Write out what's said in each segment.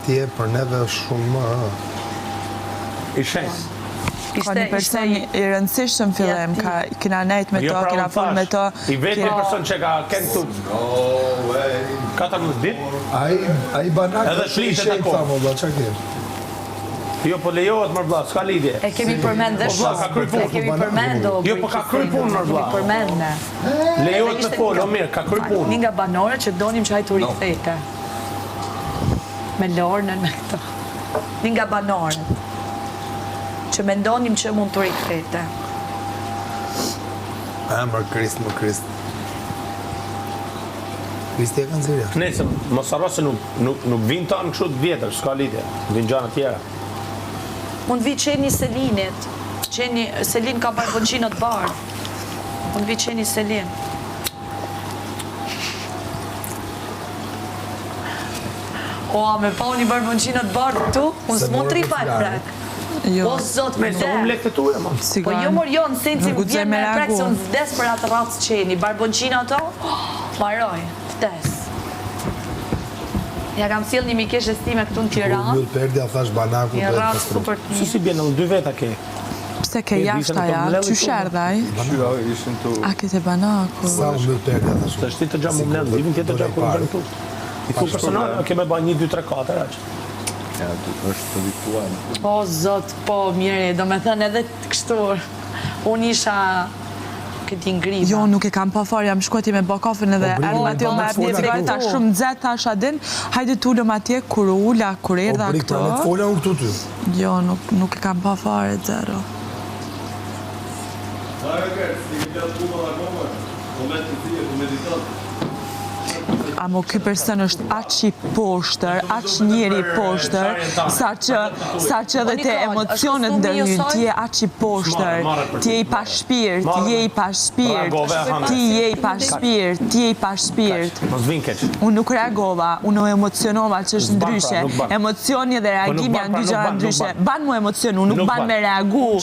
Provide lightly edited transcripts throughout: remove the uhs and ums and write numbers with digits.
atje për neve shumë më... I shenjë. Ka një person i rëndësishëm fillim, kina nejt me to, kina fol me to. I vetë një person që ka kënë këtu. 14 ditë. A i banak edhe shlitet e kohë. Jo, po lejohet mërë vla, s'ka lidhje. E kemi përmend dhe shumë. E kemi përmend do. Jo, po ka kry punë mërë vla. Kemi përmend ne. Lejohet me folë, o mirë, ka kry punë. Një nga banore që donim që hajtë u rikthete. Me Lornën, me këto. Një nga banore që mendonim që mund të rikthete. Më Krist. Kristi e kanë zirja. Nesër, mos arro se nuk vinë tanë kështu të vjetër, s'ka lidhje. Vinë gjana tjera. Mund vi qeni Selinit. Selin ka barbonqinët bardh. Mund vi qeni Selin. O, me pa unë i barbonqinët bardh tu, unë s'mon tri pa e prek. O, zot me dhe. Unë lekë të tuja, ma. Po jo mor jo, në sensi vjen me prek se unë vdes për atë racë qeni. Barbonqina ato, maroj, vdes. Ja kam sill një mikesh estime këtu në Tiranë. Mbyll perdja, thash banaku. Një racë super të mirë. Si bjenë, në 2 veta ke? Pse ke jashta ja, që sherdaj? A kete banaku? Sa mbyll perdja, thash. Të shti të gjamë më mlenë, dhivin tjetë gjamë këmë bërë tu. I ku personal, keme ba 1, 2, 3, 4, aqë. Ja, është të vituar. O, zot, po, mirë, do me thënë edhe të kështur. Unë isha këti ngriva. Jo, nuk e kam pa farë, jam shkuati me bakafën edhe erdhëm atje me atje cigareta shumë nxehtë, tash adin, hajde tulëm atje, kur ula, kur erdha këto. O, brik, pra në të fola unë këtu ty. Jo, nuk e kam pa farë, zero. Amo, këj person është aq i poshtër, aq njeri i poshtër, sa që dhe te emocionet ndërhyn, ti je aq i poshtër, ti je i pa shpirt, ti je i pa shpirt, ti je i pa shpirt, ti je i pa shpirt. Unë nuk reagova, unë emocionova që është ndryshe. Emocioni dhe reagimi janë dy gjëra ndryshe. Ban mu emocionu, nuk ban me reagu.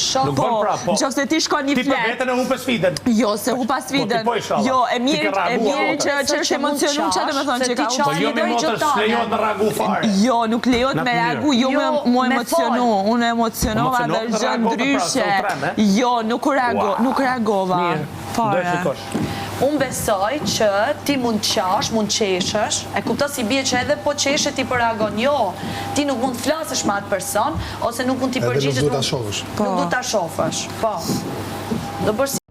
Po, në qofë se ti shkon një flet. Ti për vetën e hupe sfiden. Jo, se hupa sfiden. Jo, e mirë që është emocionu që dhe me thonë që ka Po jo me motës, lejot me reagu fare. Jo, nuk lejot me reagu, jo mu emocionu. Unë emocionova dhe gjë ndryshe. Jo, nuk reagova. Fare. Unë besoj që ti mund qash, mund qeshësh, e kupta si bje që edhe po qeshe ti për reagon. Jo, ti nuk mund flasësh me atë person, ose nuk mund t'i përgjishës. Edhe nuk du t'a shofësh. Nuk du t'a shofësh, po. Do bërë